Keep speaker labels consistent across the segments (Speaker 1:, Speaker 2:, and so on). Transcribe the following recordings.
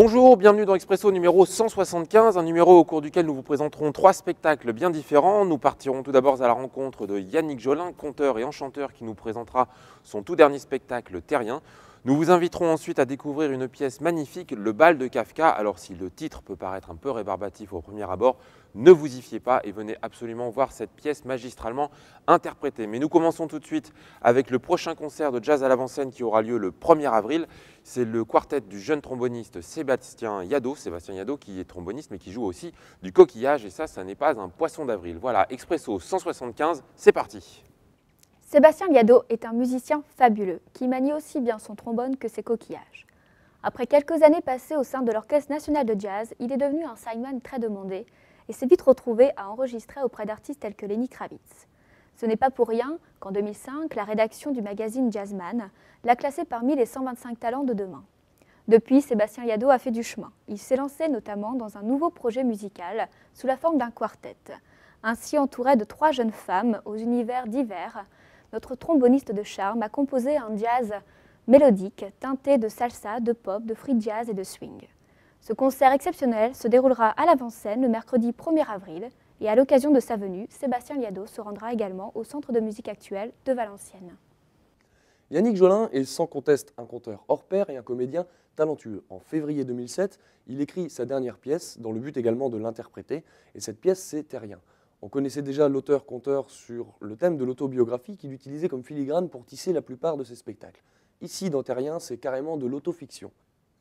Speaker 1: Bonjour, bienvenue dans Expresso numéro 175, un numéro au cours duquel nous vous présenterons 3 spectacles bien différents. Nous partirons tout d'abord à la rencontre de Yannick Jolin, conteur et enchanteur qui nous présentera son tout dernier spectacle Terrien. Nous vous inviterons ensuite à découvrir une pièce magnifique, Le bal de Kafka. Alors si le titre peut paraître un peu rébarbatif au premier abord, ne vous y fiez pas et venez absolument voir cette pièce magistralement interprétée. Mais nous commençons tout de suite avec le prochain concert de jazz à l'avant-scène qui aura lieu le 1er avril. C'est le quartet du jeune tromboniste Sébastien Yadot qui est tromboniste mais qui joue aussi du coquillage et ça n'est pas un poisson d'avril. Voilà, Expresso 175, c'est parti.
Speaker 2: Sébastien Yadot est un musicien fabuleux qui manie aussi bien son trombone que ses coquillages. Après quelques années passées au sein de l'Orchestre national de jazz, il est devenu un sideman très demandé et s'est vite retrouvé à enregistrer auprès d'artistes tels que Lenny Kravitz. Ce n'est pas pour rien qu'en 2005, la rédaction du magazine Jazzman l'a classé parmi les 125 talents de demain. Depuis, Sébastien Yadot a fait du chemin. Il s'est lancé notamment dans un nouveau projet musical sous la forme d'un quartet. Ainsi entouré de 3 jeunes femmes aux univers divers, notre tromboniste de charme a composé un jazz mélodique teinté de salsa, de pop, de free jazz et de swing. Ce concert exceptionnel se déroulera à l'avant-scène le mercredi 1er avril et à l'occasion de sa venue, Sébastien Yadot se rendra également au Centre de musique actuelle de Valenciennes.
Speaker 3: Yannick Jolin est sans conteste un conteur hors pair et un comédien talentueux. En février 2007, il écrit sa dernière pièce dans le but également de l'interpréter et cette pièce c'est Terrien. On connaissait déjà l'auteur-conteur sur le thème de l'autobiographie qu'il utilisait comme filigrane pour tisser la plupart de ses spectacles. Ici, dans Terrien, c'est carrément de l'autofiction.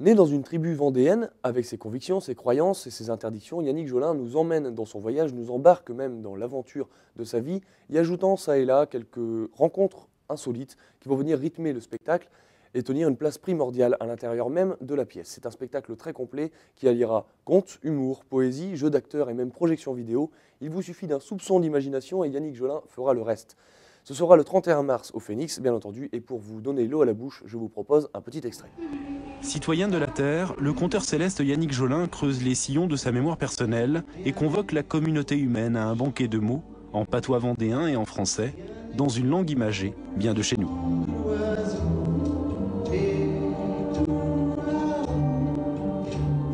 Speaker 3: Né dans une tribu vendéenne, avec ses convictions, ses croyances et ses interdictions, Yannick Jolin nous emmène dans son voyage, nous embarque même dans l'aventure de sa vie, y ajoutant ça et là quelques rencontres insolites qui vont venir rythmer le spectacle et tenir une place primordiale à l'intérieur même de la pièce. C'est un spectacle très complet qui alliera conte, humour, poésie, jeu d'acteurs et même projection vidéo. Il vous suffit d'un soupçon d'imagination et Yannick Jolin fera le reste. Ce sera le 31 mars au Phénix, bien entendu, et pour vous donner l'eau à la bouche, je vous propose un petit extrait.
Speaker 4: Citoyen de la Terre, le conteur céleste Yannick Jolin creuse les sillons de sa mémoire personnelle et convoque la communauté humaine à un banquet de mots, en patois vendéen et en français, dans une langue imagée, bien de chez nous.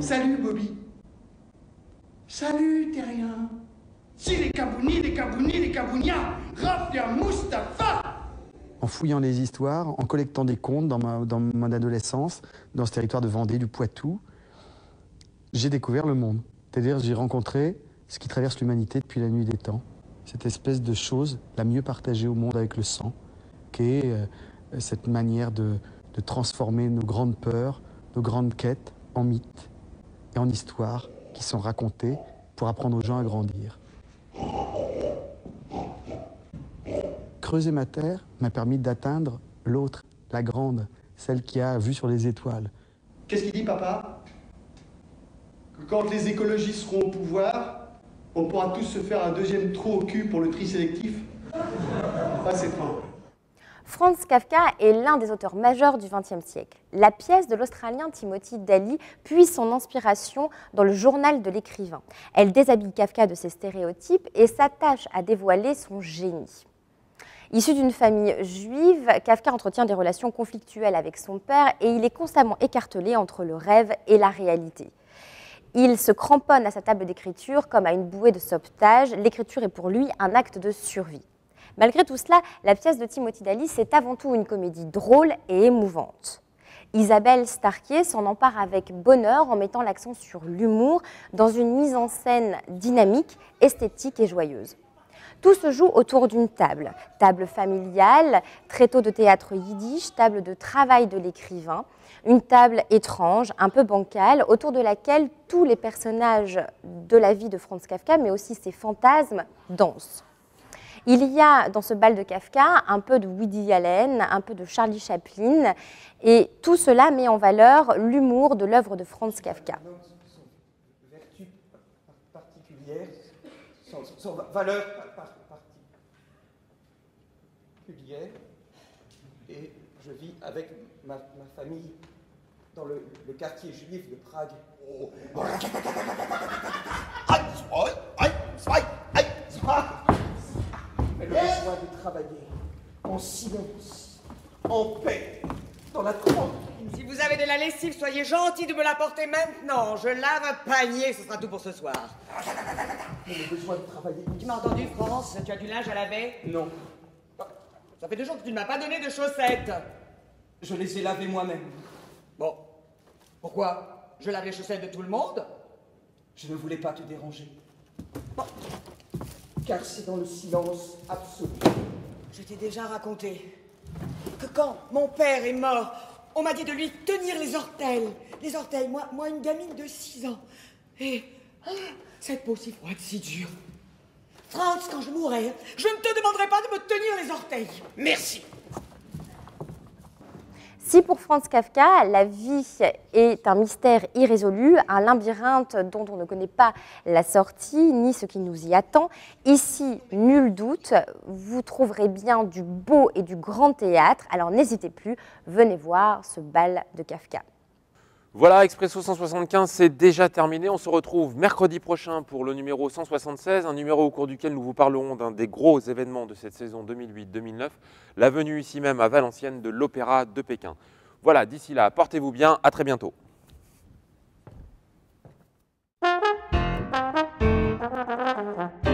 Speaker 5: Salut Bobby. Salut Terrien. Si les Kabounis, les Kabounis, les Kabounia, Rafia Mustapha.
Speaker 6: En fouillant les histoires, en collectant des contes dans mon adolescence, dans ce territoire de Vendée, du Poitou, j'ai découvert le monde. C'est-à-dire j'ai rencontré ce qui traverse l'humanité depuis la nuit des temps. Cette espèce de chose la mieux partagée au monde avec le sang, qui est cette manière de transformer nos grandes peurs, nos grandes quêtes en mythes et en histoires qui sont racontées pour apprendre aux gens à grandir. Creuser ma terre m'a permis d'atteindre l'autre, la grande, celle qui a vue sur les étoiles.
Speaker 5: Qu'est-ce qu'il dit papa? Que quand les écologistes seront au pouvoir, on pourra tous se faire un deuxième trou au cul pour le tri sélectif? Ah, c'est fin.
Speaker 7: Franz Kafka est l'un des auteurs majeurs du XXe siècle. La pièce de l'Australien Timothy Daly puise son inspiration dans le journal de l'écrivain. Elle déshabille Kafka de ses stéréotypes et s'attache à dévoiler son génie. Issu d'une famille juive, Kafka entretient des relations conflictuelles avec son père et il est constamment écartelé entre le rêve et la réalité. Il se cramponne à sa table d'écriture comme à une bouée de sauvetage. L'écriture est pour lui un acte de survie. Malgré tout cela, la pièce de Timothy Daly, c'est avant tout une comédie drôle et émouvante. Isabelle Starquier s'en empare avec bonheur en mettant l'accent sur l'humour dans une mise en scène dynamique, esthétique et joyeuse. Tout se joue autour d'une table. Table familiale, tréteau de théâtre yiddish, table de travail de l'écrivain. Une table étrange, un peu bancale, autour de laquelle tous les personnages de la vie de Franz Kafka, mais aussi ses fantasmes, dansent. Il y a dans ce bal de Kafka un peu de Woody Allen, un peu de Charlie Chaplin, et tout cela met en valeur l'humour de l'œuvre de Franz Kafka.
Speaker 8: Son vertu particulière, son valeur particulière, et je vis avec ma famille dans le quartier juif de Prague. Mais le besoin de travailler en silence, en paix, dans la tranquillité.
Speaker 9: Si vous avez de la lessive, soyez gentil de me l'apporter maintenant. Je lave un panier, ce sera tout pour ce soir.
Speaker 8: J'ai besoin de travailler.
Speaker 9: Tu m'as entendu, France? Tu as du linge à laver?
Speaker 8: Non,
Speaker 9: Ça fait 2 jours que tu ne m'as pas donné de chaussettes.
Speaker 8: je les ai lavées moi-même.
Speaker 9: Bon. Pourquoi? Je lave les chaussettes de tout le monde?
Speaker 8: Je ne voulais pas te déranger. Car c'est dans le silence absolu.
Speaker 9: Je t'ai déjà raconté que quand mon père est mort, on m'a dit de lui tenir les orteils. Les orteils, moi une gamine de 6 ans. Et cette peau si froide, si dure. Franz, quand je mourrai, je ne te demanderai pas de me tenir les orteils. Merci.
Speaker 7: Si pour Franz Kafka, la vie est un mystère irrésolu, un labyrinthe dont on ne connaît pas la sortie ni ce qui nous y attend, ici, nul doute, vous trouverez bien du beau et du grand théâtre. Alors n'hésitez plus, venez voir ce bal de Kafka.
Speaker 1: Voilà, Expresso 175, c'est déjà terminé. On se retrouve mercredi prochain pour le numéro 176, un numéro au cours duquel nous vous parlerons d'un des gros événements de cette saison 2008-2009, la venue ici même à Valenciennes de l'Opéra de Pékin. Voilà, d'ici là, portez-vous bien, à très bientôt.
Speaker 2: Thank you.